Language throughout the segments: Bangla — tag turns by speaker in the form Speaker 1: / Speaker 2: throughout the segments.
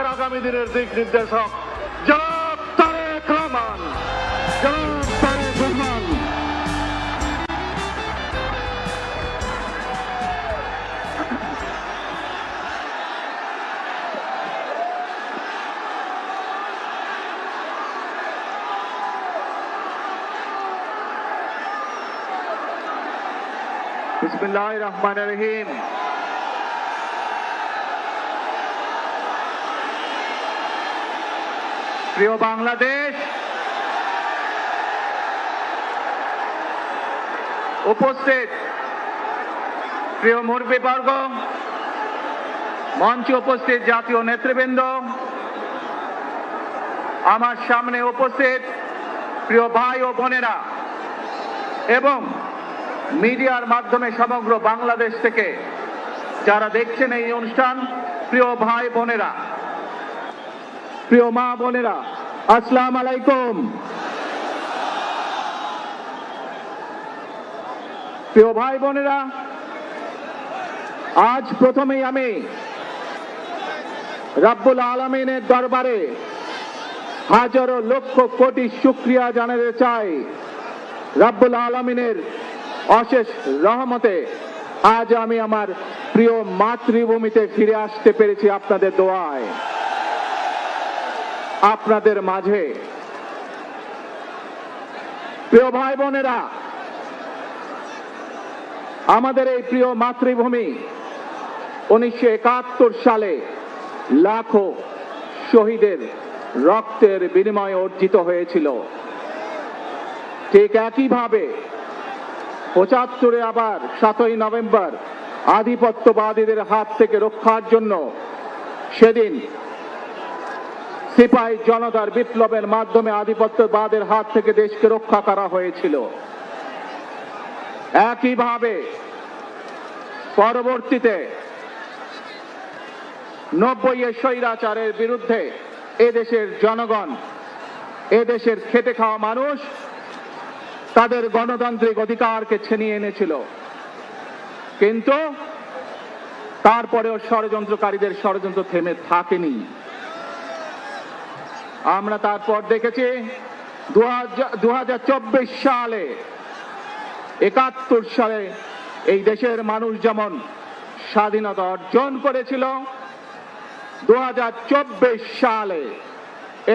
Speaker 1: বাংলাদেশের আগামী দিনের দিক নির্দেশক জনাব তারেক রহমান। জনাব তারেক রহমান। বিসমিল্লাহির রহমানির রহিম। প্রিয় বাংলাদেশ, উপস্থিত প্রিয় মুরব্বীবর্গ, মঞ্চে উপস্থিত জাতীয় নেতৃবৃন্দ, আমার সামনে উপস্থিত প্রিয় ভাই ও বোনেরা এবং মিডিয়ার মাধ্যমে সমগ্র বাংলাদেশ থেকে যারা দেখছেন এই অনুষ্ঠান, প্রিয় ভাই বোনেরা, প্রিয় মা বোনেরা, আসসালামু আলাইকুম। প্রিয় ভাই বোনেরা, আজ প্রথমেই আমি রব্বুল আলামিনের দরবারে হাজারো লক্ষ কোটি শুকরিয়া জানাতে চাই। রব্বুল আলামিনের অশেষ রহমতে আজ আমি আমার প্রিয় মাতৃভূমিতে ফিরে আসতে পেরেছি আপনাদের দোয়ায়, আপনাদের মাঝে। প্রিয় ভাই বোনেরা, আমাদের এই প্রিয় মাতৃভূমি 1971 সালে লাখো শহীদের রক্তের বিনিময়ে অর্জিত হয়েছিল। ঠিক একইভাবে 75-এ আবার 7ই নভেম্বর আধিপত্যবাদীদের হাত থেকে রক্ষার জন্য সেদিন সিপাহী জনতার বিপ্লবের মাধ্যমে আধিপত্যবাদের হাত থেকে দেশকে রক্ষা করা হয়েছিল। একইভাবে পরবর্তীতে 90-এর স্বৈরাচারের বিরুদ্ধে এদেশের জনগণ, এদেশের খেটে খাওয়া মানুষ তাদের গণতান্ত্রিক অধিকারকে ছিনিয়ে এনেছিল। কিন্তু তারপরেও ষড়যন্ত্রকারীদের ষড়যন্ত্র থেমে থাকেনি। আমরা তারপর দেখেছি 2024 সালে, 71 সালে এই দেশের মানুষ যেমন স্বাধীনতা অর্জন করেছিল, 2024 সালে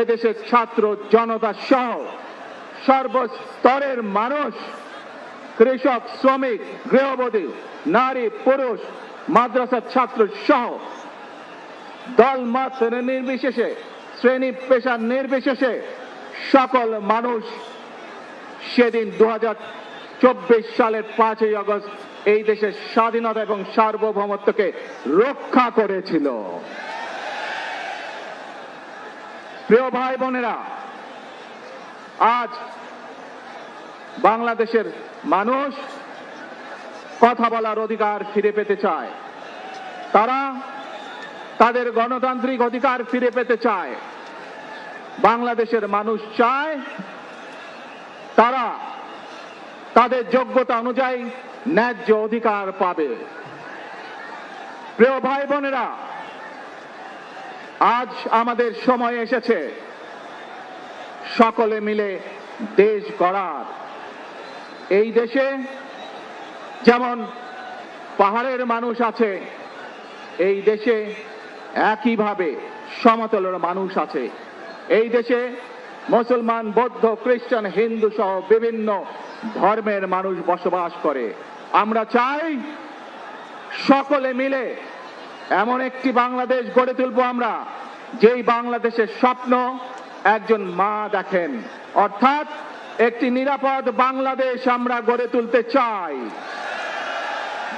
Speaker 1: এদেশের ছাত্র জনতা সহ সর্বস্তরের মানুষ, কৃষক, শ্রমিক, গৃহবধূ, নারী, পুরুষ, মাদ্রাসার ছাত্র সহ দল মত নির্বিশেষে, শ্রেণী পেশা নির্বিশেষে সকল মানুষ সেদিন 2024 সালের 5ই আগস্ট এই দেশের স্বাধীনতা এবং সার্বভৌমত্বকে রক্ষা করেছিল। প্রিয় ভাই বোনেরা, আজ বাংলাদেশের মানুষ কথা বলার অধিকার ফিরে পেতে চায়। তারা তাদের গণতান্ত্রিক অধিকার ফিরে পেতে চায়। বাংলাদেশের মানুষ চায় তারা তাদের যোগ্যতা অনুযায়ী ন্যায্য অধিকার পাবে। প্রিয় ভাই বোনেরা, আজ আমাদের সময় এসেছে সকলে মিলে দেশ গড়ার। এই দেশে যেমন পাহাড়ের মানুষ আছে, এই দেশে একইভাবে সমতলের মানুষ আছে। এই দেশে মুসলমান, বৌদ্ধ, খ্রিস্টান, হিন্দু সহ বিভিন্ন ধর্মের মানুষ বসবাস করে। আমরা চাই সকলে মিলে এমন একটি বাংলাদেশ গড়ে তুলব আমরা, যেই বাংলাদেশের স্বপ্ন একজন মা দেখেন, অর্থাৎ একটি নিরাপদ বাংলাদেশ আমরা গড়ে তুলতে চাই।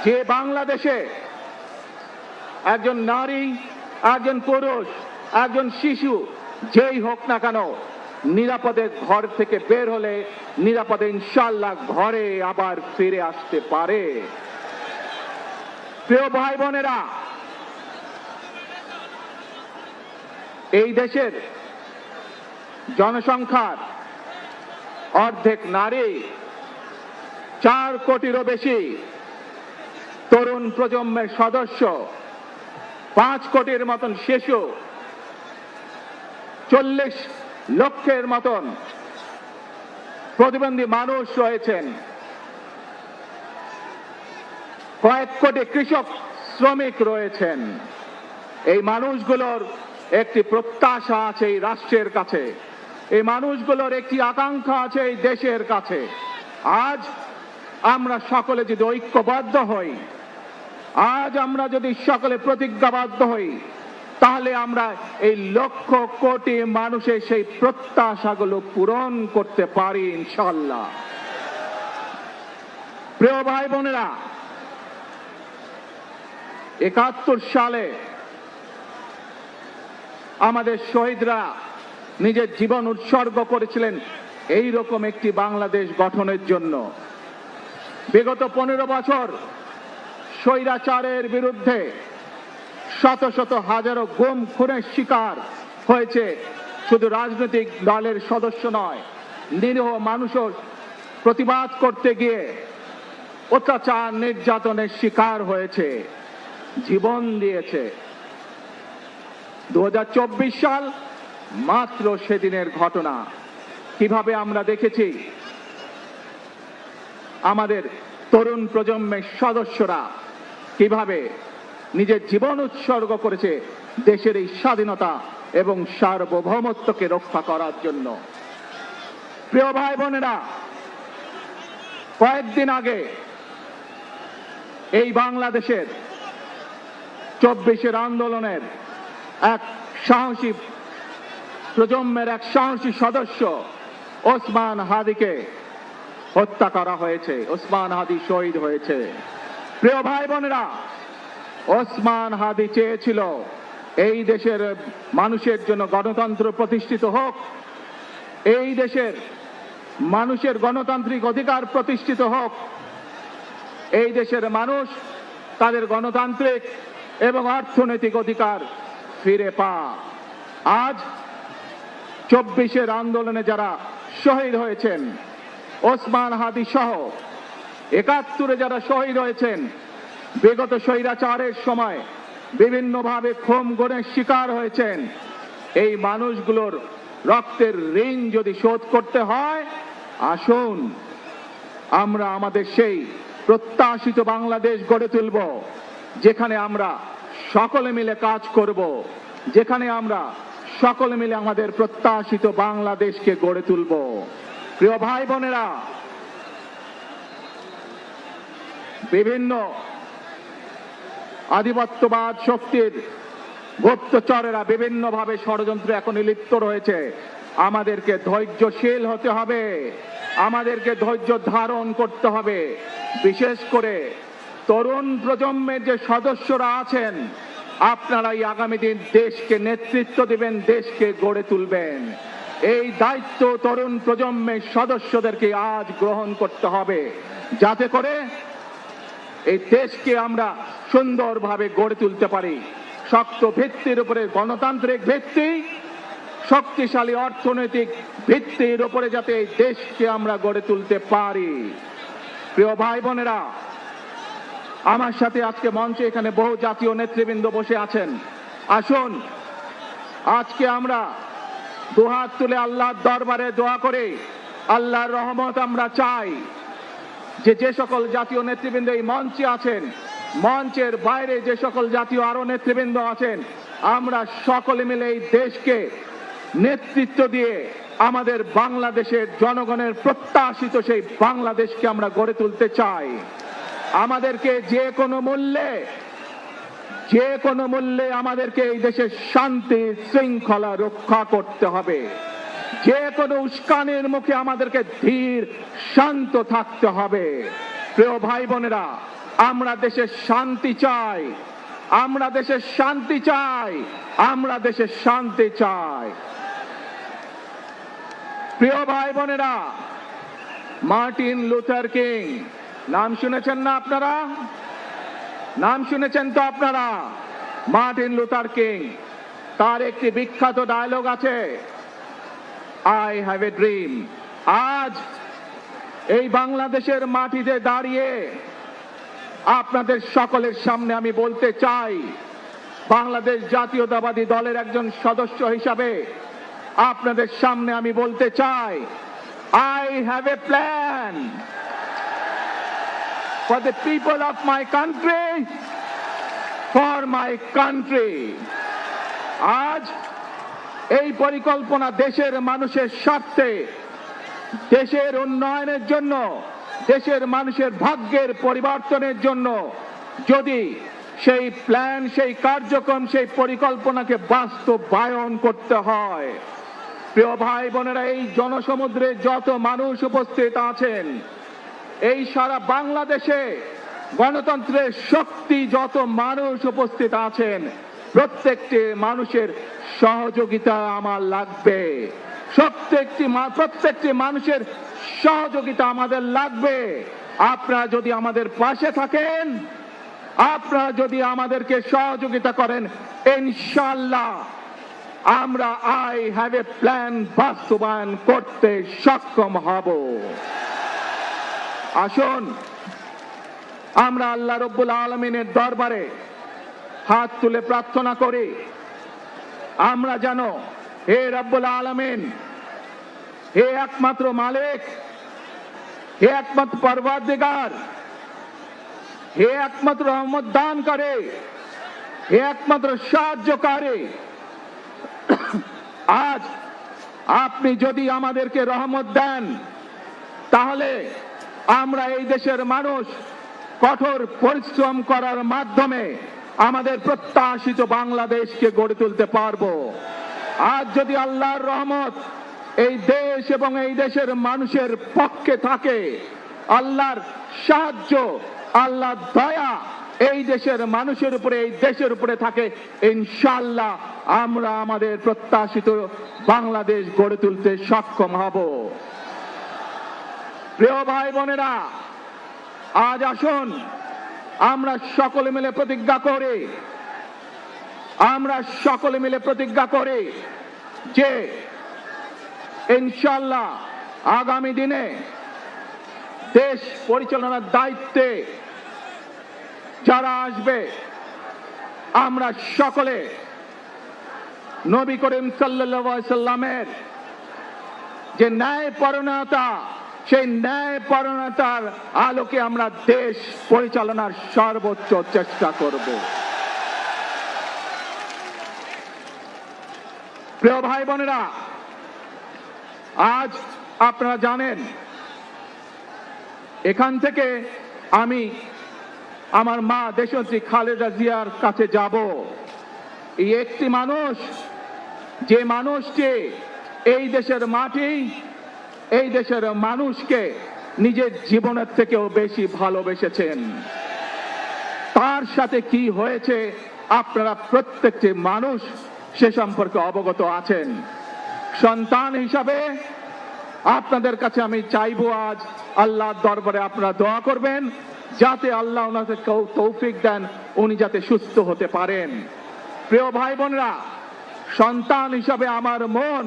Speaker 1: যে বাংলাদেশে একজন নারী, একজন পুরুষ, একজন শিশু যেই হোক না কেন নিরাপদে ঘর থেকে বের হলে নিরাপদে ইনশাআল্লাহ ঘরে আবার ফিরে আসতে পারে। প্রিয় ভাই বোনেরা, এই দেশের জনসংখ্যার অর্ধেক নারী, 4 কোটিরও বেশি তরুণ প্রজন্মের সদস্য, 5 কোটির মতন শিশু, 40 লক্ষের মতন প্রতিবন্ধী মানুষ রয়েছেন, কয়েক কোটি কৃষক শ্রমিক রয়েছেন। এই মানুষগুলোর একটি প্রত্যাশা আছে এই রাষ্ট্রের কাছে, এই মানুষগুলোর একটি আকাঙ্ক্ষা আছে এই দেশের কাছে। আজ আমরা সকলে যদি ঐক্যবদ্ধ হই, আজ আমরা যদি সকলে প্রতিজ্ঞাবদ্ধ হই, তাহলে আমরা এই লক্ষ কোটি মানুষের সেই প্রত্যাশাগুলো পূরণ করতে পারি ইনশাআল্লাহ। প্রিয় ভাই বোনেরা, 71 সালে আমাদের শহীদরা নিজের জীবন উৎসর্গ করেছিলেন এই রকম একটি বাংলাদেশ গঠনের জন্য। বিগত 15 বছর স্বৈরাচারের বিরুদ্ধে শত শত হাজারো গুম খুনের শিকার হয়েছে শুধু রাজনৈতিক দলের সদস্য নয়, নিরীহ মানুষও প্রতিবাদ করতে গিয়ে অত্যাচার নির্যাতনের শিকার হয়েছে, জীবন দিয়েছে। 2024 সাল মাত্র সেদিনের ঘটনা। কিভাবে আমরা দেখেছি আমাদের তরুণ প্রজন্মের সদস্যরা কিভাবে নিজের জীবন উৎসর্গ করেছে দেশের এই স্বাধীনতা এবং সার্বভৌমত্বকে রক্ষা করার জন্য। প্রিয় ভাই বোনেরা, কয়েকদিন আগে এই বাংলাদেশের 24 আন্দোলনের এক সাহসী প্রজন্মের এক সাহসী সদস্য ওসমান হাদিকে হত্যা করা হয়েছে। ওসমান হাদি শহীদ হয়েছে। প্রিয় ভাই বোনেরা, ওসমান হাদি চেয়েছিল এই দেশের মানুষের জন্য গণতন্ত্র প্রতিষ্ঠিত হোক, এই দেশের মানুষের গণতান্ত্রিক অধিকার প্রতিষ্ঠিত হোক, এই দেশের মানুষ তাদের গণতান্ত্রিক এবং অর্থনৈতিক অধিকার ফিরে পাক। আজ 24 আন্দোলনে যারা শহীদ হয়েছেন, ওসমান হাদি সহ 71 যারা শহীদ হয়েছেন, বিগত স্বৈরাচারের সময় বিভিন্নভাবে খুন গুমের শিকার হয়েছেন, এই মানুষগুলোর রক্তের ঋণ যদি শোধ করতে হয়, আসুন আমরা আমাদের সেই প্রত্যাশিত বাংলাদেশ গড়ে তুলব, যেখানে আমরা সকলে মিলে কাজ করব, যেখানে আমরা সকলে মিলে আমাদের প্রত্যাশিত বাংলাদেশকে গড়ে তুলব। প্রিয় ভাই বোনেরা, বিভিন্ন আধিপত্যবাদ শক্তির গুপ্তচরেরা বিভিন্নভাবে ষড়যন্ত্রে এখন লিপ্ত রয়েছে। আমাদেরকে ধৈর্যশীল হতে হবে, আমাদেরকে ধৈর্য ধারণ করতে হবে। বিশেষ করে তরুণ প্রজন্মের যে সদস্যরা আছেন, আপনারাই আগামী দিন দেশকে নেতৃত্ব দিবেন, দেশকে গড়ে তুলবেন। এই দায়িত্ব তরুণ প্রজন্মের সদস্যদেরকে আজ গ্রহণ করতে হবে, যাতে করে এই দেশকে আমরা সুন্দরভাবে গড়ে তুলতে পারি। শক্ত ভিত্তির উপরে গণতান্ত্রিক ভিত্তি, শক্তিশালী অর্থনৈতিক ভিত্তির উপরে যাতে এই দেশকে আমরা গড়ে তুলতে পারি। প্রিয় ভাই বোনেরা, আমার সাথে আজকে মঞ্চে এখানে বহু জাতীয় নেতৃবৃন্দ বসে আছেন। আসুন আজকে আমরা দুহাত তুলে আল্লাহর দরবারে দোয়া করে আল্লাহর রহমত আমরা চাই। যে সকল জাতীয় নেতৃবৃন্দ এই মঞ্চে আছেন, মঞ্চের বাইরে যে সকল জাতীয় আরো নেতৃবৃন্দ আছেন, আমরা সকলে মিলে এই দেশকে নেতৃত্ব দিয়ে আমাদের বাংলাদেশের জনগণের প্রত্যাশিত সেই বাংলাদেশকে আমরা গড়ে তুলতে চাই। আমাদেরকে যে কোনো মূল্যে আমাদেরকে এই দেশের শান্তি শৃঙ্খলা রক্ষা করতে হবে। যে কোনো উস্কানির মুখে আমাদেরকে ধীর শান্ত থাকতে হবে। প্রিয় ভাই বোনেরা, আমরা দেশের শান্তি চাই, আমরা দেশের শান্তি চাই, আমরা দেশের শান্তি চাই। প্রিয় ভাই বোনেরা, মার্টিন লুথার কিং নাম শুনেছেন না আপনারা? নাম শুনেছেন তো আপনারা? মার্টিন লুথার কিং, তার একটি বিখ্যাত ডায়লগ আছে, আই হ্যাভ এ ড্রিম। আজ এই বাংলাদেশের মাটিতে দাঁড়িয়ে আপনাদের সকলের সামনে আমি বলতে চাই, বাংলাদেশ জাতীয়তাবাদী দলের একজন সদস্য হিসাবে আপনাদের সামনে আমি বলতে চাই, I have a plan for the people of my country, for my country. আজ এই পরিকল্পনা দেশের মানুষের স্বার্থে, দেশের উন্নয়নের জন্য, দেশের মানুষের ভাগ্যের পরিবর্তনের জন্য যদি সেই প্ল্যান, সেই কার্যক্রম, সেই পরিকল্পনাকে বাস্তবায়ন করতে হয়, প্রিয় ভাই বোনেরা, এই জনসমুদ্রে যত মানুষ উপস্থিত আছেন, এই সারা বাংলাদেশে গণতন্ত্রের শক্তি যত মানুষ উপস্থিত আছেন, প্রত্যেকটি মানুষের সহযোগিতা আমার লাগবে। প্রত্যেকটি মানুষের সহযোগিতা আমাদের লাগবে। আপনারা যদি আমাদের পাশে থাকেন, আপনারা যদি আমাদেরকে সহযোগিতা করেন, ইনশাআল্লাহ আমরা I have a plan বাস্তবায়ন করতে সক্ষম হব। আসুন আমরা আল্লাহ রব্বুল আলামিনের দরবারে হাত তুলে প্রার্থনা করি, আমরা যেন হে রব্বুল আলামিন, হে একমাত্র মালিক, হে একমাত্র পরওয়ারদিগার, হে একমাত্র রহমত দানকারী, হে একমাত্র সাহায্যকারী, আজ আপনি যদি আমাদেরকে রহমত দেন, তাহলে আমরা এই দেশের মানুষ কঠোর পরিশ্রম করার মাধ্যমে আমাদের প্রত্যাশিত বাংলাদেশকে গড়ে তুলতে পারবো। আজ যদি আল্লাহর রহমত এই দেশ এবং এই দেশের মানুষের পক্ষে থাকে, আল্লাহর সাহায্য, আল্লাহর দয়া এই দেশের মানুষের উপরে, এই দেশের উপরে থাকে, ইনশাআল্লাহ আমরা আমাদের প্রত্যাশিত বাংলাদেশ গড়ে তুলতে সক্ষম হব। প্রিয় ভাই বোনেরা, আজ আসুন আমরা সকলে মিলে প্রতিজ্ঞা করি, আমরা সকলে মিলে প্রতিজ্ঞা করি যে ইনশাআল্লাহ আগামী দিনে দেশ পরিচালনার দায়িত্বে যারা আসবে, আমরা সকলে নবী করিম সাল্লাল্লাহু আলাইহি সাল্লামের যে ন্যায়পরায়ণতা, সেই ন্যায়পরায়ণতার আলোকে আমরা দেশ পরিচালনার সর্বোচ্চ চেষ্টা করব। প্রিয় ভাই বোনেরা, আজ আপনারা জানেন এখান থেকে আমি আমার মা দেশনেত্রী খালেদা জিয়ার কাছে যাব। এই একটি মানুষ, যে মানুষটি এই দেশের মাটি, এই দেশের মানুষকে নিজের জীবনের থেকেও বেশি ভালোবেসেছেন। তার সাথে কি হয়েছে আপনারা প্রত্যেকটি মানুষ সে সম্পর্কে অবগত আছেন। সন্তান হিসাবে আপনাদের কাছে আমি চাইবো, আজ আল্লাহর দরবারে আপনারা দোয়া করবেন যাতে আল্লাহ ওনাকে তৌফিক দেন, উনি যাতে সুস্থ হতে পারেন। প্রিয় ভাই বোনেরা, সন্তান হিসাবে আমার মন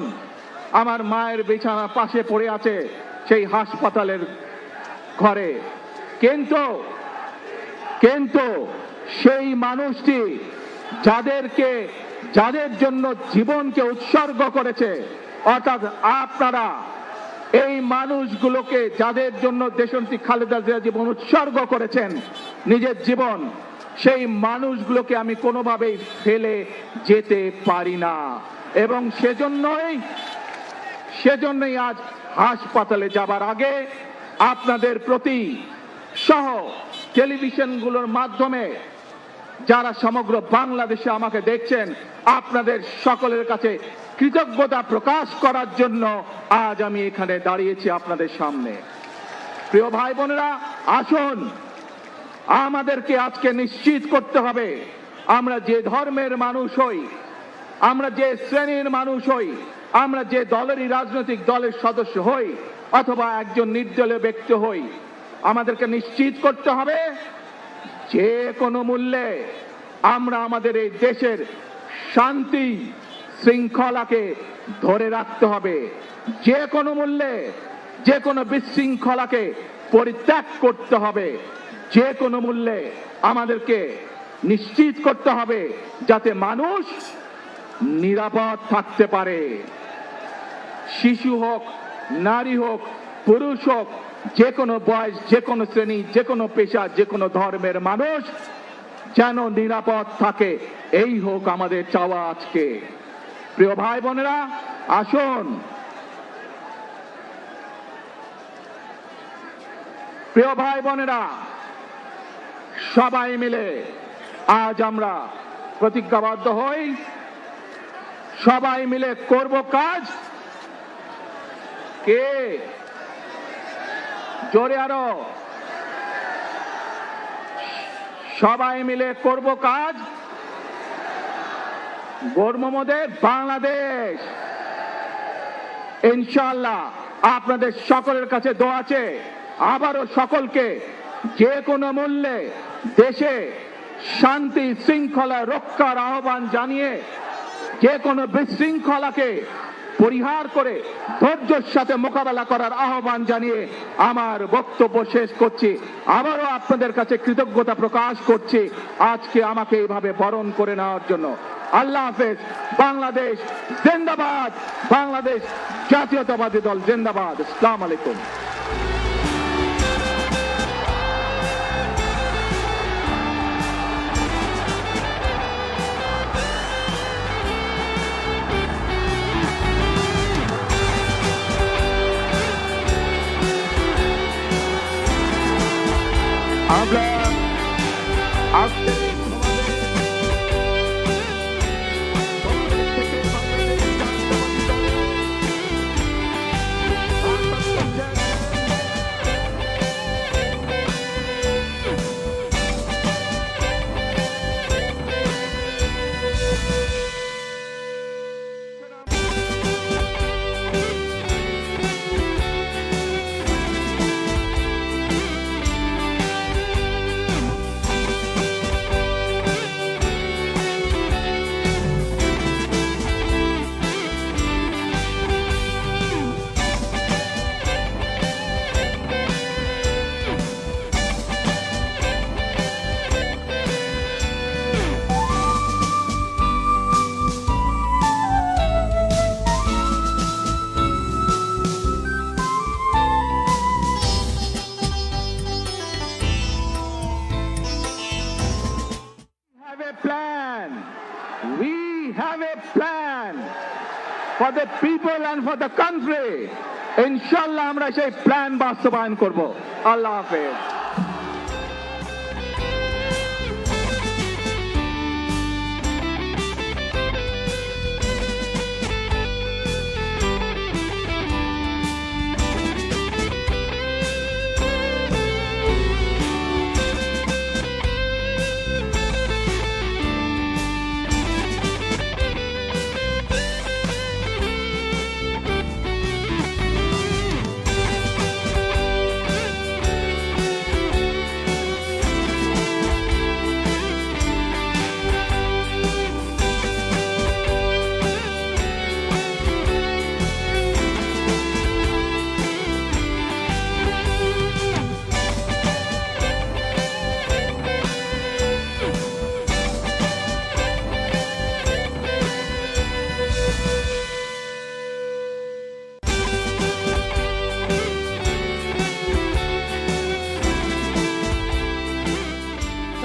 Speaker 1: আমার মায়ের বিছানার পাশে পড়ে আছে সেই হাসপাতালের ঘরে, কিন্তু সেই মানুষটি যাদের জন্য জীবনকে উৎসর্গ করেছে, অর্থাৎ আপনারা এই মানুষগুলোকে, যাদের জন্য দেশনেত্রী খালেদা জিয়া জীবন উৎসর্গ করেছেন, নিজের জীবন, সেই মানুষগুলোকে আমি কোনোভাবেই ফেলে যেতে পারি না। এবং সেজন্যই আজ হাসপাতালে যাবার আগে আপনাদের প্রতি সহ টেলিভিশনগুলোর মাধ্যমে যারা সমগ্র বাংলাদেশে আমাকে দেখছেন, আপনাদের সকলের কাছে কৃতজ্ঞতা প্রকাশ করার জন্য আজ আমি এখানে দাঁড়িয়েছি আপনাদের সামনে। প্রিয় ভাই বোনেরা, আসুন আমাদেরকে আজকে নিশ্চিত করতে হবে, আমরা যে ধর্মের মানুষ হই, আমরা যে শ্রেণীর মানুষ হই, আমরা যে দলেরই রাজনৈতিক দলের সদস্য হই অথবা একজন নির্দলীয় ব্যক্তি হই, আমাদেরকে নিশ্চিত করতে হবে যে কোনো মূল্যে আমরা আমাদের এই দেশের শান্তি শৃঙ্খলাকে ধরে রাখতে হবে। যে কোনো মূল্যে যে কোনো বিশৃঙ্খলাকে পরিত্যাগ করতে হবে। যে কোনো মূল্যে আমাদেরকে নিশ্চিত করতে হবে যাতে মানুষ নিরাপদ থাকতে পারে। শিশু হোক, নারী হোক, পুরুষ হোক, যে কোনো বয়স, যে কোনো শ্রেণী, যে কোনো পেশা, যে কোনো ধর্মের মানুষ যেন নিরাপদ থাকে, এই হোক আমাদের চাওয়া আজকে। প্রিয় ভাই বোনেরা, আসুন, প্রিয় ভাই বোনেরা, সবাই মিলে আজ আমরা প্রতিজ্ঞাবদ্ধ হই, সবাই মিলে করব কাজ। কে জোরে আরো, সবাই মিলে করব কাজ, গড়ব মোদের বাংলাদেশ। ইনশাআল্লাহ আপনাদের সকলের কাছে দোয়া আছে, আবারও সকলকে যে কোনো মূল্যে দেশে শান্তি শৃঙ্খলা রক্ষার আহ্বান জানিয়ে যে কোনো বিশৃঙ্খলাকে পরিহার করে ধৈর্যের সাথে মোকাবেলা করার আহ্বান জানিয়ে আমার বক্তব্য শেষ করছি। আবারও আপনাদের কাছে কৃতজ্ঞতা প্রকাশ করছি আজকে আমাকে এইভাবে বরণ করে নেওয়ার জন্য। আল্লাহ হাফেজ। বাংলাদেশ জিন্দাবাদ, বাংলাদেশ জাতীয়তাবাদী দল জিন্দাবাদ। আসসালামু আলাইকুম। আমরা আজকে we have a plan for the people and for the country. ইনশাআল্লাহ আমরা সেই প্ল্যান বাস্তবায়ন করব। আল্লাহ হাফেজ।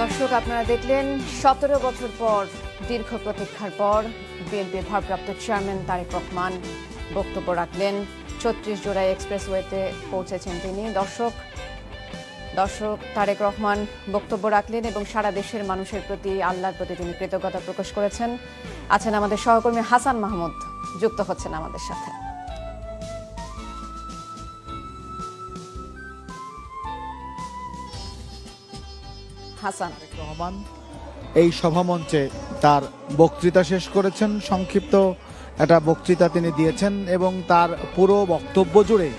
Speaker 2: দর্শক, আপনারা দেখলেন 17 বছর পর, দীর্ঘ প্রতীক্ষার পর বিএনপির ভারপ্রাপ্ত চেয়ারম্যান তারেক রহমান বক্তব্য রাখলেন। 36 জুলাই এক্সপ্রেসওয়েতে পৌঁছেছেন তিনি। দর্শক তারেক রহমান বক্তব্য রাখলেন এবং সারা দেশের মানুষের প্রতি, আল্লাহর প্রতি তিনি কৃতজ্ঞতা প্রকাশ করেছেন। আছেন আমাদের সহকর্মী হাসান মাহমুদ, যুক্ত হচ্ছেন আমাদের সাথে। হাসান
Speaker 3: রহমান এই সভামঞ্চে তার বক্তৃতা শেষ করেছেন। সংক্ষিপ্ত একটা বক্তৃতা তিনি দিয়েছেন এবং তার পুরো বক্তব্য জুড়ে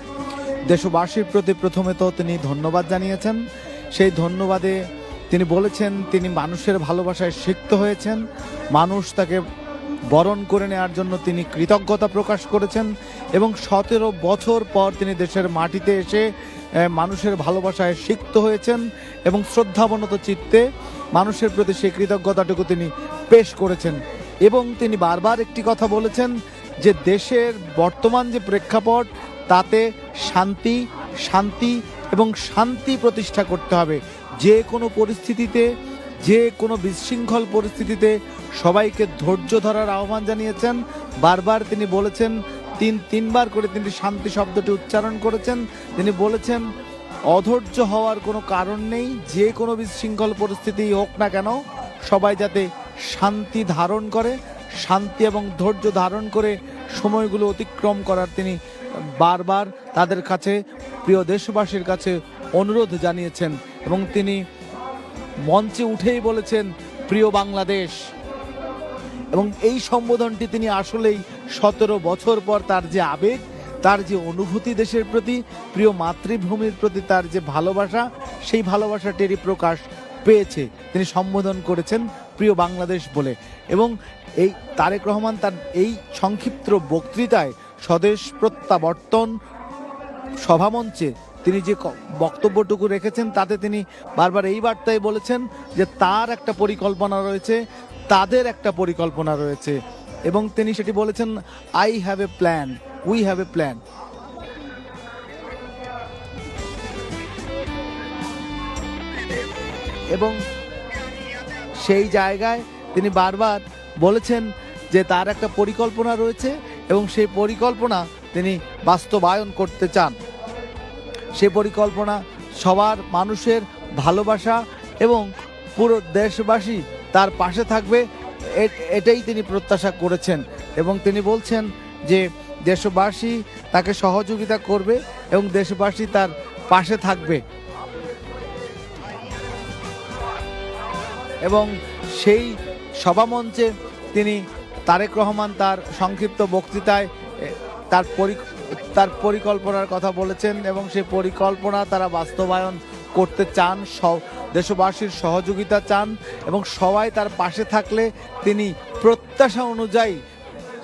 Speaker 3: দেশবাসীর প্রতি প্রথমে তো তিনি ধন্যবাদ জানিয়েছেন। সেই ধন্যবাদে তিনি বলেছেন তিনি মানুষের ভালোবাসায় সিক্ত হয়েছেন, মানুষ তাকে বরণ করে নেওয়ার জন্য তিনি কৃতজ্ঞতা প্রকাশ করেছেন এবং 17 বছর পর তিনি দেশের মাটিতে এসে মানুষের ভালোবাসায় সিক্ত হয়েছেন এবং শ্রদ্ধাবনত চিত্তে মানুষের প্রতি সেই কৃতজ্ঞতাটুকু তিনি পেশ করেছেন। এবং তিনি বারবার একটি কথা বলেছেন যে দেশের বর্তমান যে প্রেক্ষাপট তাতে শান্তি শান্তি এবং শান্তি প্রতিষ্ঠা করতে হবে। যে কোনো পরিস্থিতিতে, যে কোনো বিশৃঙ্খল পরিস্থিতিতে সবাইকে ধৈর্য ধরার আহ্বান জানিয়েছেন। বারবার তিনি বলেছেন, তিনবার করে তিনি শান্তি শব্দটি উচ্চারণ করেছেন। তিনি বলেছেন অধৈর্য হওয়ার কোনো কারণ নেই, যে কোনো বিশৃঙ্খল পরিস্থিতি হোক না কেন সবাই যাতে শান্তি ধারণ করে, শান্তি এবং ধৈর্য ধারণ করে সময়গুলো অতিক্রম করার তিনি বারবার তাদের কাছে, প্রিয় দেশবাসীর কাছে অনুরোধ জানিয়েছেন। এবং তিনি মঞ্চে উঠেই বলেছেন প্রিয় বাংলাদেশ। এবং এই সম্বোধনটি তিনি আসলেই 17 বছর পর তার যে আবেগ, তার যে অনুভূতি দেশের প্রতি, প্রিয় মাতৃভূমির প্রতি তার যে ভালোবাসা, সেই ভালোবাসাটিরই প্রকাশ পেয়েছে। তিনি সম্বোধন করেছেন প্রিয় বাংলাদেশ বলে। এবং এই তারেক রহমান তার এই সংক্ষিপ্ত বক্তৃতায় স্বদেশ প্রত্যাবর্তন সভামঞ্চে তিনি যে বক্তব্যটুকু রেখেছেন তাতে তিনি বারবার এই বার্তায় বলেছেন যে তার একটা পরিকল্পনা রয়েছে, তাদের একটা পরিকল্পনা রয়েছে। এবং তিনি সেটি বলেছেন, I have a plan, we have a plan. এবং সেই জায়গায় তিনি বারবার বলেছেন যে তার একটা পরিকল্পনা রয়েছে এবং সেই পরিকল্পনা তিনি বাস্তবায়ন করতে চান। সেই পরিকল্পনা সবার মানুষের ভালোবাসা এবং পুরো দেশবাসী তার পাশে থাকবে, এটাই তিনি প্রত্যাশা করেছেন। এবং তিনি বলছেন যে দেশবাসী তাকে সহযোগিতা করবে এবং দেশবাসী তার পাশে থাকবে। এবং সেই সভামঞ্চে তিনি তারেক রহমান তার সংক্ষিপ্ত বক্তৃতায় তার পরিকল্পনার কথা বলেছেন এবং সেই পরিকল্পনা তারা বাস্তবায়ন করতে চান, দেশবাসীর সহযোগিতা চান এবং সবাই তার পাশে থাকলে, তিনি প্রত্যাশা অনুযায়ী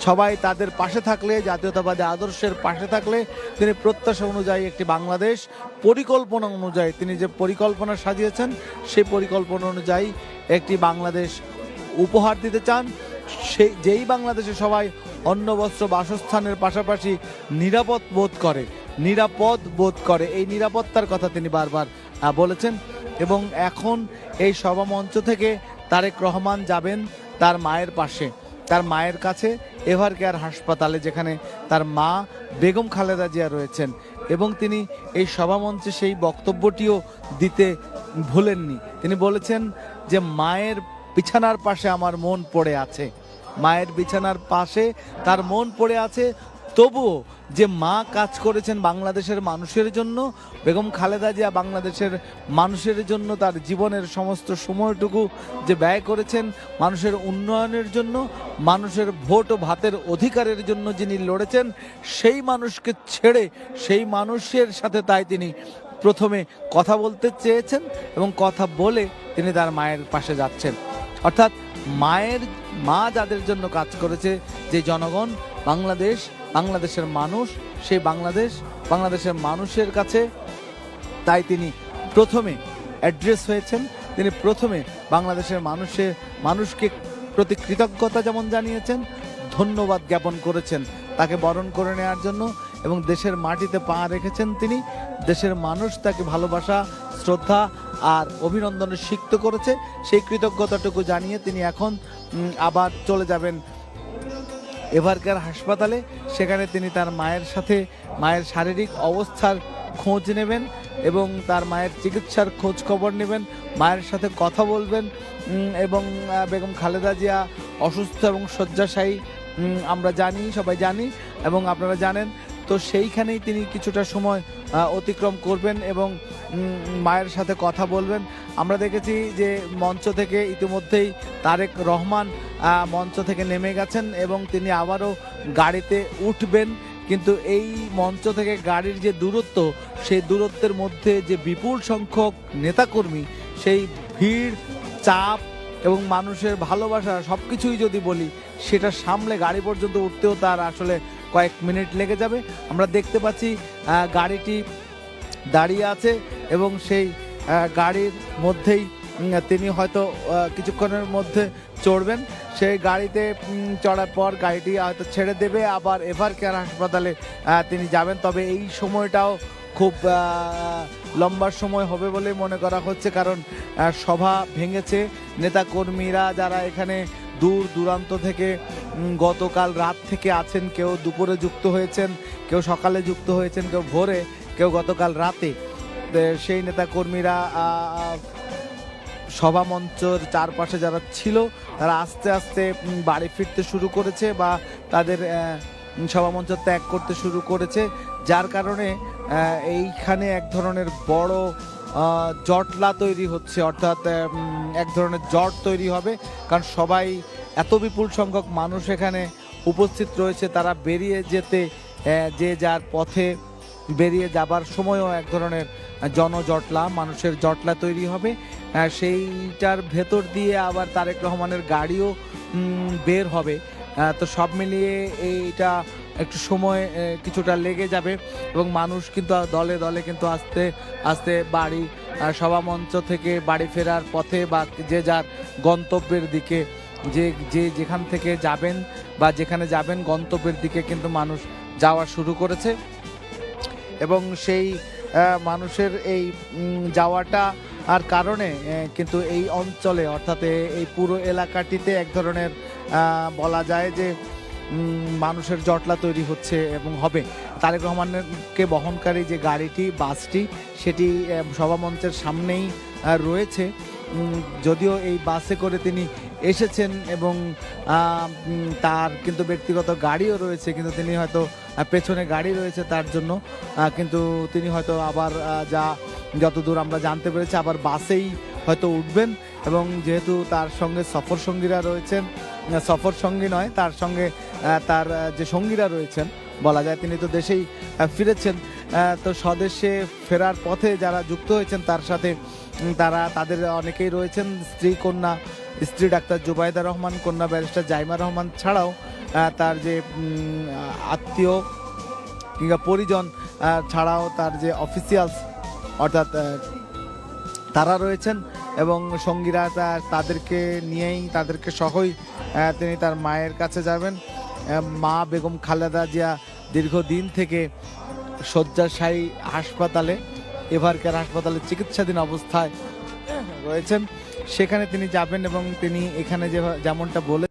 Speaker 3: সবাই তাদের পাশে থাকলে, জাতীয়তাবাদী আদর্শের পাশে থাকলে তিনি প্রত্যাশা অনুযায়ী একটি বাংলাদেশ, পরিকল্পনা অনুযায়ী তিনি যে পরিকল্পনা সাজিয়েছেন সেই পরিকল্পনা অনুযায়ী একটি বাংলাদেশ উপহার দিতে চান। যেই বাংলাদেশে সবাই অন্ন বস্ত্র বাসস্থানের পাশাপাশি নিরাপদ বোধ করে, এই নিরাপত্তার কথা তিনি বারবার বলেছেন। এবং এখন এই সভামঞ্চ থেকে তারেক রহমান যাবেন তার মায়ের পাশে, তার মায়ের কাছে, এভার কেয়ার হাসপাতালে, যেখানে তার মা বেগম খালেদা জিয়া রয়েছেন। এবং তিনি এই সভামঞ্চে সেই বক্তব্যটিও দিতে ভুলেননি। তিনি বলেছেন যে মায়ের বিছানার পাশে আমার মন পড়ে আছে, মায়ের বিছানার পাশে তার মন পড়ে আছে। তবুও যে মা কাজ করেছেন বাংলাদেশের মানুষের জন্য, বেগম খালেদা জিয়া বাংলাদেশের মানুষের জন্য তার জীবনের সমস্ত সময়টুকু যে ব্যয় করেছেন, মানুষের উন্নয়নের জন্য, মানুষের ভোট ও ভাতের অধিকারের জন্য যিনি লড়েছেন, সেই মানুষকে ছেড়ে সেই মানুষের সাথে তাই তিনি প্রথমে কথা বলতে চেয়েছেন এবং কথা বলে তিনি তার মায়ের পাশে যাচ্ছেন। অর্থাৎ মা যাদের জন্য কাজ করেছে, যে জনগণ, বাংলাদেশের মানুষ, সেই বাংলাদেশের মানুষের কাছে তাই তিনি প্রথমে অ্যাড্রেস হয়েছেন। তিনি প্রথমে বাংলাদেশের মানুষকে প্রতি কৃতজ্ঞতা যেমন জানিয়েছেন, ধন্যবাদ জ্ঞাপন করেছেন তাকে বরণ করে নেওয়ার জন্য এবং দেশের মাটিতে পা রেখেছেন তিনি। দেশের মানুষ তাকে ভালোবাসা, শ্রদ্ধা আর অভিনন্দনে সিক্ত করেছে। সেই কৃতজ্ঞতাটুকু জানিয়ে তিনি এখন আবার চলে যাবেন এভার কেয়ার হাসপাতালে। সেখানে তিনি তার মায়ের সাথে মায়ের শারীরিক অবস্থার খোঁজ নেবেন এবং তার মায়ের চিকিৎসার খোঁজ খবর নেবেন, মায়ের সাথে কথা বলবেন। এবং বেগম খালেদা জিয়া অসুস্থ এবং শয্যাশায়ী, আমরা জানি, সবাই জানি এবং আপনারা জানেন। তো সেইখানেই তিনি কিছুটা সময় অতিক্রম করবেন এবং মায়ের সাথে কথা বলবেন। আমরা দেখেছি যে মঞ্চ থেকে ইতিমধ্যেই তারেক রহমান মঞ্চ থেকে নেমে গেছেন এবং তিনি আবারও গাড়িতে উঠবেন। কিন্তু এই মঞ্চ থেকে গাড়ির যে দূরত্ব, সেই দূরত্বের মধ্যে যে বিপুল সংখ্যক নেতাকর্মী, সেই ভিড়, চাপ এবং মানুষের ভালোবাসা সব কিছুই যদি বলি, সেটা সামলে গাড়ি পর্যন্ত উঠতেও তার আসলে কয়েক মিনিট লেগে যাবে। আমরা দেখতে পাচ্ছি গাড়িটি দাঁড়িয়ে আছে এবং সেই গাড়ির মধ্যেই তিনি হয়তো কিছুক্ষণের মধ্যে চড়বেন। সেই গাড়িতে চড়ার পর গাড়িটি হয়তো ছেড়ে দেবে, আবার এভার কেয়ার হাসপাতালে তিনি যাবেন। তবে এই সময়টাও খুব লম্বা সময় হবে বলে মনে করা হচ্ছে, কারণ সভা ভেঙেছে। নেতাকর্মীরা যারা এখানে দূর দূরান্ত থেকে গতকাল রাত থেকে আছেন, কেউ দুপুরে যুক্ত হয়েছেন, কেউ সকালে যুক্ত হয়েছেন, কেউ ভোরে, কেউ গতকাল রাতে, সেই নেতাকর্মীরা সভা মঞ্চের চারপাশে যারা ছিল তারা আস্তে আস্তে বাড়ি ফিরতে শুরু করেছে বা তাদের সভামঞ্চ ত্যাগ করতে শুরু করেছে, যার কারণে এইখানে এক ধরনের বড় জটলা তৈরি হচ্ছে, অর্থাৎ এক ধরনের জট তৈরি হবে। কারণ সবাই, এত বিপুল সংখ্যক মানুষ এখানে উপস্থিত রয়েছে, তারা বেরিয়ে যেতে যে যার পথে বেরিয়ে যাবার সময়ও এক ধরনের জনজটলা, মানুষের জটলা তৈরি হবে। সেইটার ভেতর দিয়ে আবার তারেক রহমানের গাড়িও বের হবে। তো সব মিলিয়ে এইটা একটু সময় কিছুটা লেগে যাবে এবং মানুষ কিন্তু দলে দলে কিন্তু আস্তে আস্তে বাড়ি, সভামঞ্চ থেকে বাড়ি ফেরার পথে বা যে যার গন্তব্যের দিকে, যে যেখান থেকে যাবেন বা যেখানে যাবেন গন্তব্যের দিকে কিন্তু মানুষ যাওয়া শুরু করেছে। এবং সেই মানুষের এই যাওয়াটা আর কারণে কিন্তু এই অঞ্চলে, অর্থাৎ এই পুরো এলাকাটিতে এক ধরনের বলা যায় যে মানুষের জটলা তৈরি হচ্ছে এবং হবে। তারেক রহমানকে বহনকারী যে গাড়িটি, বাসটি, সেটি সভামঞ্চের সামনেই রয়েছে। যদিও এই বাসে করে তিনি এসেছেন এবং তার কিন্তু ব্যক্তিগত গাড়িও রয়েছে, কিন্তু তিনি হয়তো পেছনে গাড়ি রয়েছে তার জন্য কিন্তু তিনি হয়তো আবার যতদূর আমরা জানতে পেরেছি আবার বাসেই হয়তো উঠবেন। এবং যেহেতু তার সঙ্গে সফর সঙ্গীরা রয়েছেন, সফর সঙ্গী নয়, তার সঙ্গে তার যে সঙ্গীরা রয়েছেন, বলা যায় তিনি তো দেশেই ফিরেছেন, তো স্বদেশে ফেরার পথে যারা যুক্ত হয়েছেন তার সাথে তাদের অনেকেই রয়েছেন কন্যা, স্ত্রী ডাক্তার জুবাইদা রহমান, কন্যা ব্যারিস্টার জাইমা রহমান ছাড়াও তার যে আত্মীয় কিংবা পরিজন ছাড়াও তার যে অফিসিয়ালস, অর্থাৎ তারা রয়েছেন এবং সঙ্গীরা তাদেরকে নিয়েই, তাদেরকে সহই তিনি তার মায়ের কাছে যাবেন। মা বেগম খালেদা জিয়া দীর্ঘদিন থেকে শয্যাশায়ী হাসপাতালে, এভার কেয়ার হাসপাতালে চিকিৎসাধীন অবস্থায় রয়েছেন, সেখানে তিনি যাবেন এবং তিনি এখানে যেমনটা বলে